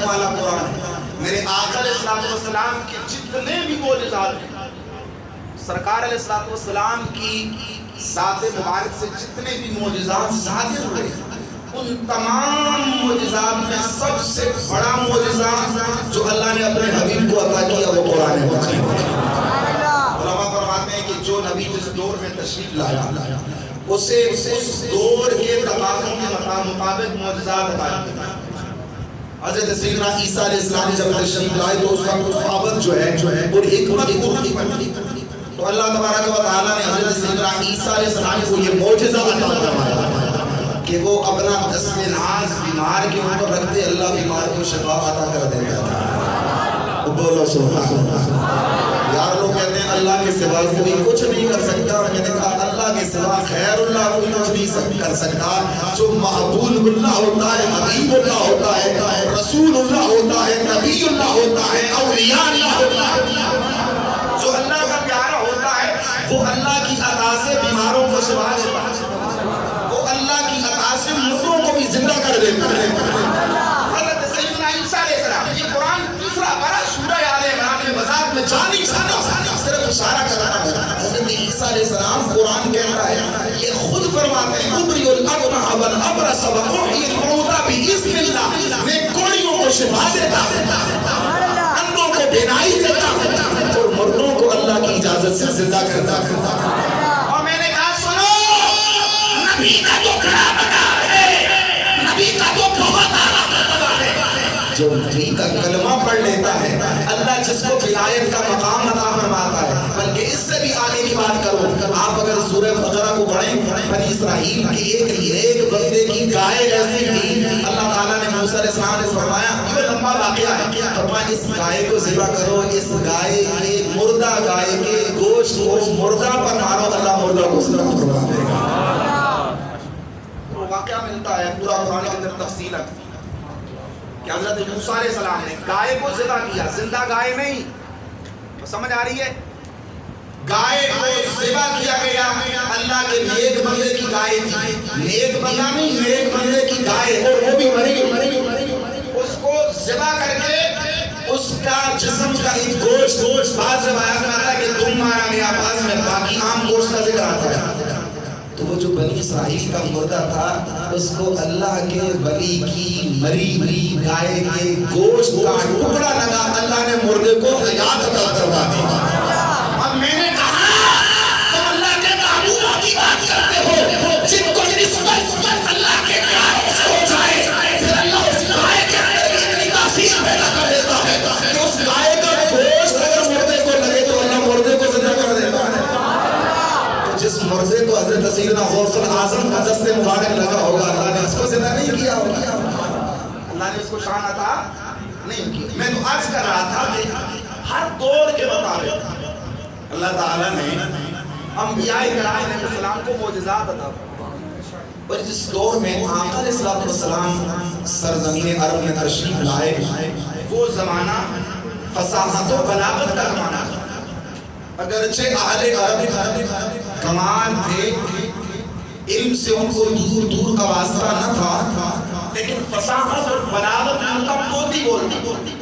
عظمت والا قرآن ہے. میرے آقا علیہ السلام کے جتنے بھی معجزات ہیں، سرکار علیہ السلام کی ذات مبارک سے جتنے بھی معجزات ظاہر ہوئے، ان تمام معجزات میں سب سے بڑا معجزہ جو اللہ نے اپنے حبیب کو عطا کیا وہ قرآن مجید ہے. علماء فرماتے ہیں کہ جو نبی جس دور میں تشریف لایا اسے اس دور کے تقاضوں کے مطابق معجزات عطا کیے. حضرت سیدنا عیسیٰ علیہ السلام جب تشریف لائے تو اس وقت صحابت جو ہے اور حکمت تو اللہ تبارک و تعالیٰ نے حضرت سیدنا عیسیٰ علیہ السلام کو یہ معجزہ عطا فرمایا کہ وہ اپنا دست ناز بیمار کے اوپر رکھتے اللہ بیمار کو شفا عطا کر دیتا تھا. بولو سبحان اللہ. یار لوگ کہتے ہیں اللہ کے سوا کوئی کچھ نہیں کر سکتا، اور میں نے کہا اللہ کے سوا خیر اللہ کوئی کچھ نہیں کر سکتا. جو محبوب اللہ ہوتا ہے، حبیب اللہ ہوتا ہے، رسول اللہ ہوتا ہے، نبی اللہ ہوتا ہے، اولیاء اللہ ہوتا ہے، جو اللہ کا پیارا ہوتا ہے وہ اللہ کی عطا سے بیماروں کو شفا دیتا ہے، وہ اللہ کی عطا سے مردوں کو بھی زندہ کر دیتا ہے. حضرت سیدنا عیسیٰ علیہ السلام، یہ قرآن تیسرا بڑا سورہ آل عمران میں وضاحت میں جا نہیں سکتا، صرف اشارہ کر رہا ہے. حضرت عیسیٰ علیہ السلام قرآن کہتا ہے، یہ خود فرماتے ہیں ابری الاکمہ والابرص واحیی الموتیٰ باذن اللہ، میں کوڑیوں کو شفا دیتا ہوں، اندھوں کو بینائی دیتا ہوں، اور مردوں کو اللہ کی اجازت سے زندہ کرتا ہوں. اور میں نے کہا سنو، نبی کا تو بڑا بڑا ہے، نبی کا تو بہت اعلیٰ مرتبہ ہے. جو نبی کا کلمہ پڑھ لیتا ہے اللہ جس کو ولایت کا مقام عطا فرماتا ہے. بلکہ اس سے بھی آگے کی بات کرو، آپ اگر سورہ بقرہ کو پڑھیں، بنی اسرائیل کی ایک بندے کی گائے ایسی تھی، اللہ تعالیٰ نے موسیٰ علیہ السلام نے فرمایا، یہ لمبا واقعہ ہے، فرمایا اس گائے کو ذبح کرو، اس گائے کے مردہ گائے کے گوشت کو مردہ پر مارو، اللہ مردہ کو زندہ فرما دے گا. وہ واقعہ ملتا ہے پورا قرآن کے اندر تفصیل ہے کہ حضرت موسیٰ علیہ السلام نے گائے کو ذبح کیا، زندہ گائے نہیں، سمجھ آ رہی ہے؟ گائے کو ذبح کیا گیا، اللہ کے نیک بندے کی گائے تھی، نیک بندہ نہیں، نیک بندے کی گائے، اور وہ بھی مری. اس کو ذبح کر کے اس کا جسم کا ایک گوشت، بعض روایات میں آتا ہے کہ دم مارا گیا، بعض میں باقی عام گوشت کا ذکر آتا ہے. تو وہ جو بنی اسرائیل کا مردہ تھا اس کو اللہ کے ولی کی مری گائے کے گوشت کا ٹکڑا لگا، اللہ نے مردے کو حیات عطا کروا دی. اب میں نے کہا تم اللہ کے محبوبوں کی بات کرتے ہو جن کو نسبت اللہ کے پیاروں سے ہو جائے، پھر اللہ اس گائے کے اندر اتنی تاثیر پیدا کر دیتا ہے کہ اس گائے کا گوشت اگر مردے کو لگے تو اللہ مردے کو زندہ کر دیتا ہے. جس مردے کو حضرت سیدنا غوث الاعظم کا دست مبارک لگا ہوگا اللہ نے اس کو زندہ نہیں کیا ہوگا، اللہ نے اس کو شان عطا نہیں کی. میں تو عرض کر رہا تھا کہ ہر دور کے مطابق اللہ تعالیٰ نے انبیاء کرام علیہ السلام کو معجزات عطا فرمائے. اور جس دور میں آقا علیہ السلام سرزمین عرب میں تشریف لائے وہ زمانہ فصاحت و بلاغت کا زمانہ تھا. اگرچہ اہل عرب کمال تھے، علم سے ان کو دور دور کا واسطہ نہ تھا، لیکن فصاحت اور بلاغت ان کا موتی بولتی،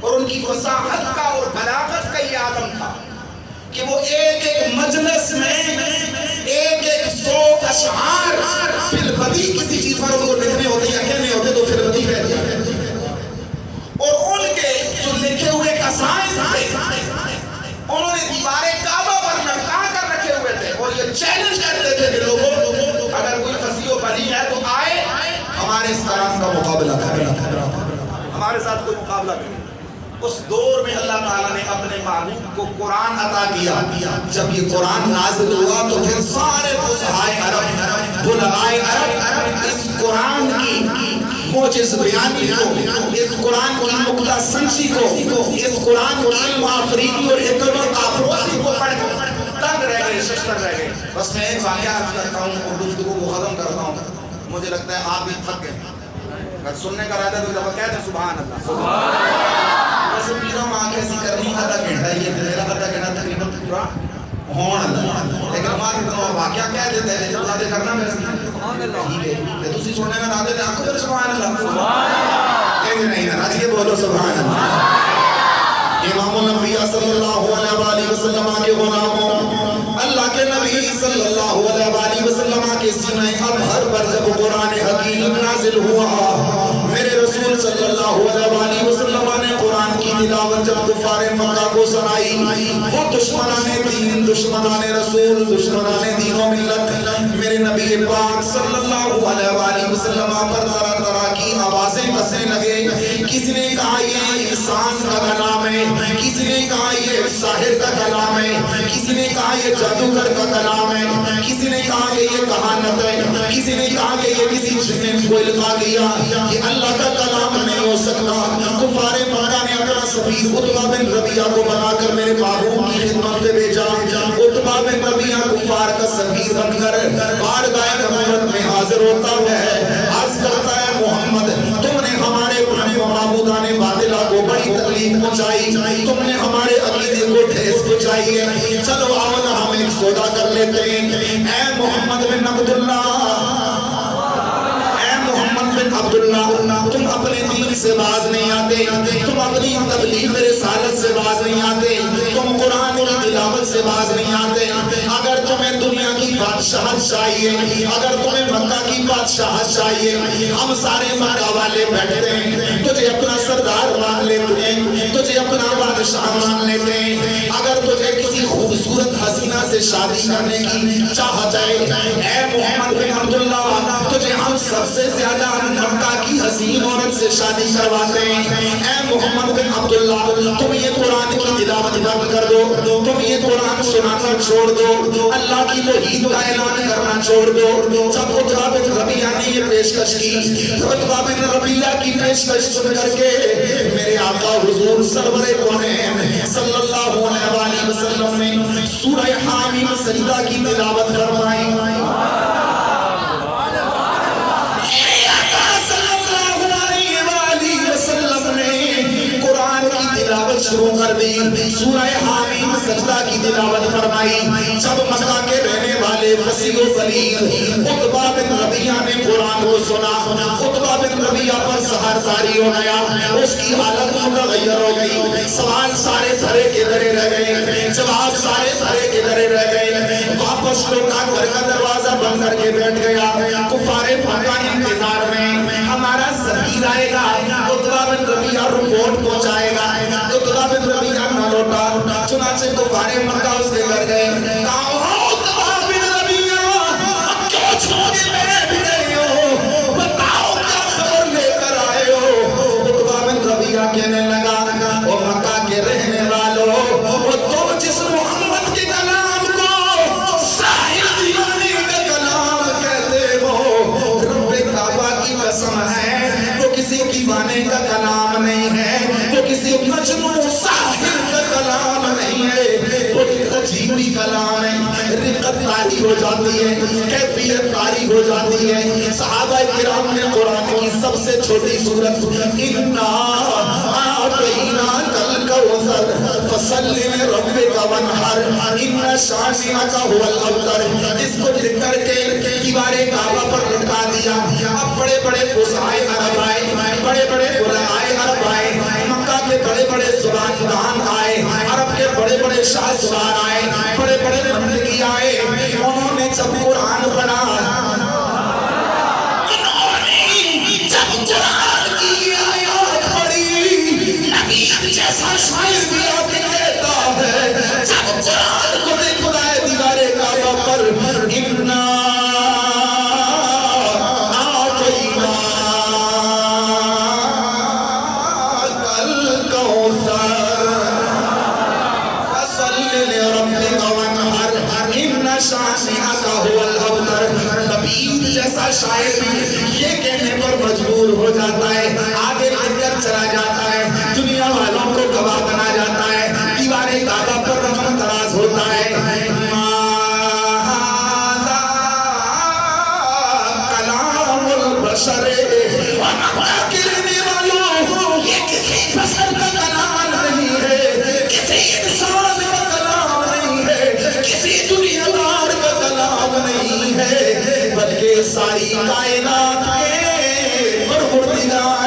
اور ان کی فصاحت کا اور بلاغت کا یہ عالم تھا کہ وہ ایک ایک مجلس میں ایک ایک 100 اشعار فی البدی کسی چیز پر ان کو لکھنے ہوتے یا کہنے ہوتے تو فی البدی کہتے ہیں. اور ان کے جو لکھے ہوئے قصائد تھے انہوں نے دیوار کعبہ پر لٹکا کر رکھے ہوئے تھے، اور یہ چیلنج کرتے تھے کہ لوگوں اگر کوئی فصیح و بلیغ ہے تو آئے ہمارے اس کلام کا مقابلہ کرے، ہمارے ساتھ کوئی مقابلہ کرے. اس دور میں اللہ تعالیٰ نے اپنے محبوب کو قرآن عطا کیا. جب یہ قرآن نازل ہوا تو پھر سارے فصحائے عرب، بلغائے عرب اس قرآن کی موجز بیانی کو، اس قرآن کی نکتہ سنجی کو، اس قرآن کی علم آفریدی اور حکمت آفرودی کو پڑھ کر تنگ رہ گئے، ششتر رہ گئے. بس میں ایک واقعہ عرض کرتا ہوں اور گفتگو کو ختم کرتا ہوں. مجھے لگتا ہے آپ بھی تھک گئے، اگر سننے کا رہتا ہے تو دفعہ کہتے ہیں سبحان اللہ، سبحان اللہ. ویسے پیروں ماں کیسی کرنی آدھا گھنٹہ یہ میرا آدھا گھنٹہ تقریباً پورا ہون اللہ، لیکن ماں کی طرح واقعہ کہہ دیتے ہیں لیکن باتیں کرنا میرے ساتھ ٹھیک ہے. تسی سننے میں نہ دیتے آپ کو پھر سبحان اللہ، نہیں نہیں راجی بولو سبحان اللہ۔ امام الانبیاء صلی اللہ علیہ وآلہ وسلم کے غلاموں، اللہ کے نبی صلی اللہ علیہ وآلہ وسلم کے سینہ ابہر پر جب قرآن حکیم نازل ہوا، میرے رسول صلی اللہ علیہ وآلہ وسلم نے قرآن کی تلاوت جب کفار مکہ کو سنائی، وہ دشمنان دین، دشمنان رسول، دشمنان دین و ملت میرے نبی پاک صلی اللہ علیہ وآلہ وسلم پر طرح طرح کی آوازیں کسنے لگے۔ کسی نے کہا یہ انسان کا کلام ہے، کسی نے کہا یہ ساحر کا کلام ہے، کسی نے کہا یہ جادوگر کا کلام ہے، کسی نے کہا کہ یہ کہانت ہے، کسی نے کہا کہ یہ کسی جن کو القا کیا، یہ اللہ کا کلام نہیں ہو سکتا۔ کفار مکہ نے اپنا سفیر عتبہ بن ربیعہ کو بنا کر میرے محبوب کی خدمت میں بھیجا۔ عتبہ بن ربیعہ کفار کا سفیر بن کر بارگاہ نبوت میں حاضر ہوتا ہے، عرض کرتا ہے محمد تم نے ہمارے معبودان باطلہ کو بڑی تکلیف پہنچائی، تم نے ہمارے عقیدے کو ٹھیس پہنچائی ہے، چلو آؤ نا ہم ایک سودا کر لیتے ہیں۔ اے محمد بن عبداللہ، اے محمد بن عبداللہ، تم اپنے دین سے باز نہیں آتے، تم اپنی تبلیغ رسالت سے باز نہیں آتے، تم قرآن کی تلاوت سے باز نہیں آتے۔ اگر تمہیں دنیا کی بادشاہت چاہیے، اگر تمہیں مکہ کی بادشاہت چاہیے، ہم سارے مکہ والے بیٹھتے ہیں، تجھے اپنا سردار مان لیتے ہیں، تجھے اپنا بادشاہ مان لیتے ہیں۔ اگر تجھے کسی خوبصورت حسینہ سے شادی کرنے کی چاہت ہے، اے محمد بن عبداللہ، تجھے ہم سب سے زیادہ مکہ کی حسین عورت سے شادی کرواتے ہیں۔ اے محمد بن عبداللہ، تم یہ قرآن کی تلاوت بند کر دو، تم یہ قرآن سنانا چھوڑ دو، اللہ کی توحید کا اعلان کرنا چھوڑ دو۔ جب عتبہ بن ربیعہ نے یہ پیشکش کی، عتبہ بن ربیعہ کی پیشکش سن کر کے میرے آقا حضور سرور کونین صلی اللہ علیہ وآلہ وسلم نے سورہ حامیم سجدہ کی تلاوت فرمائی۔ شروع کر دی، سورہ حامیم سجدہ کی تلاوت فرمائی۔ جب مکہ کے رہنے والے فصیح و بلیغ عتبہ بن ربیعہ نے قرآن کو سنا، عتبہ بن ربیعہ پر سحر طاری ہو گیا، اس کی حالت متغیر ہو گئی، سوال سارے دھرے کے دھرے رہ گئے، جواب سارے دھرے کے دھرے رہ گئے، واپس لوٹا گھر کا دروازہ بند کر کے بیٹھ گیا۔ کفار مکہ انتظار میں ہمارا سفیر آئے گا، عتبہ بن ربیعہ رپورٹ پہنچائے گا۔ عتبہ بن ربیعہ نہ لوٹا، چنانچہ کفار مکہ اس کے گھر گئے، کہا عتبہ بن ربیعہ کیوں چھوڑ کے بیٹھ گئے ہو، بتاؤ کیا خبر لے کر آئے ہو۔ عتبہ بن ربیعہ کہنے لگا، او مکہ کے رہنے والوں، تم جس محمد کے کلام کو ساحر دیوانے کا کلام کہتے ہو، رب کعبہ کی قسم ہے وہ کسی دیوانے کا کلام نہیں ہے، وہ کسی مجنون ساحر کا کلام نہیں ہے، وہ ایک عجیبی کلام ہے۔ رقت طاری ہو جاتی ہے، کیفیت طاری ہو جاتی ہے۔ صحابہ کرام نے قرآن کی سب سے چھوٹی سورت اِنَّا أَعْطَيْنَاكَ الْكَوْثَرَ فَصَلِّ لِرَبِّكَ وَانْحَرْ إِنَّ شَانِئَكَ هُوَ الْأَبْتَرُ، اس کو لکھ کر کے دیوار کعبہ پر لٹکا دیا۔ اب بڑے بڑے فصحائے عرب آئے، بڑے بڑے علماء عرب آئے، مکہ کے بڑے بڑے زبان آئے، عرب کے بڑے بڑے شاہ سوار آئے، بڑے بڑے منطقی آئے، انہوں نے جب قرآن پڑھا، جب قرآن کی آیات پڑھی، نبی جیسا شاعر بھی آ کے کہتا ہے، جب قرآن کو دیکھا ہے دیوار کعبہ پر، اِنَّا شاعر بھی یہ کہنے پر مجبور ہو جاتا ہے، آگے لگ کر چلا جاتا ہے، دنیا والوں کو گواہ بنا جاتا ہے، دیوار کعبہ پر رقم دراز ہوتا ہے۔ کلام البشر، مکہ کے رہنے والوں، یہ کسی بشر کا کلام نہیں ہے، کسی انسان کا کلام نہیں ہے، کسی دنیا دار کا کلام نہیں ہے، بلکہ ساری کائنات کے پروردگار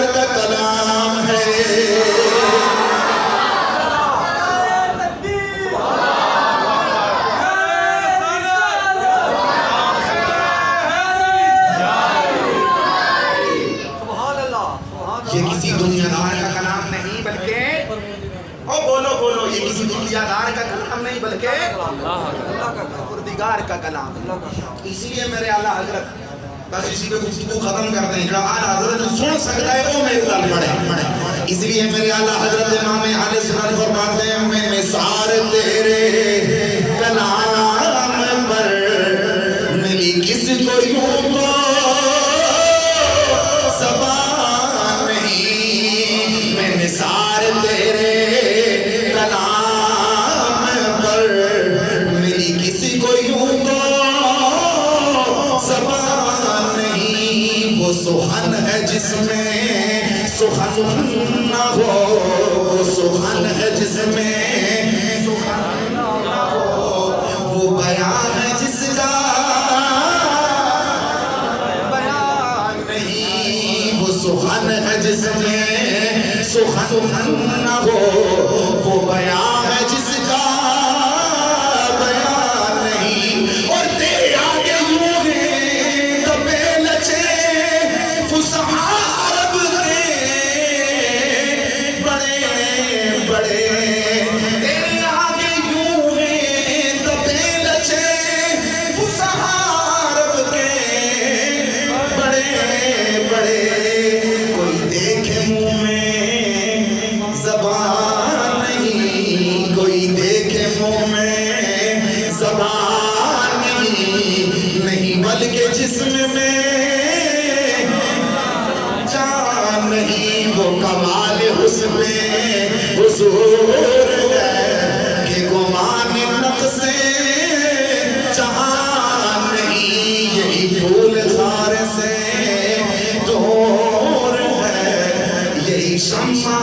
یہ کسی دنیا دار کا کلام نہیں بلکہ او بولو بولو یہ کسی دنیا دار کا کلام نہیں بلکہ پروردگار کا کلام. اسی لیے میرے اعلیٰ حضرت بس اسی پہ گفتگو ختم کرتے ہیں. جو اعلیٰ حضرت سن سکتا ہے وہ میرے لال پڑھے. اس لیے میرے اعلیٰ حضرت امام علیہ السلام فرماتے ہیں میں نثار تیرے کلام پر ملی کس کو یوں تو زبان نہیں. میں نثار تیرے کلام پر ملی کسی کو یوں تو زبان نہیں. وہ سخن ہے جس میں سخن نہ ہو. وہ سخن ہے جس میں سخن نہ ہو. وہ بیان ہے جس کا بیان نہیں. وہ سخن ہے جس میں سخن نہ ہو. وہ بیان ہے جس کا بیان نہیں. اور تیرے آگے یوں ہیں دبے لچے فصحاء عرب کے بڑے بڑے. تیرے آگے یوں ہیں دبے لچے فصحاء عرب کے بڑے بڑے. کوئی دیکھے منہ میں زبان نہیں. کوئی دیکھے منہ میں زبان نہیں بلکہ جسم میں جان نہیں. وہ کمال حسن حضور ہے کہ گمان نقص جہان نہیں. یہی پھول خار سے دور ہے. یہی شمع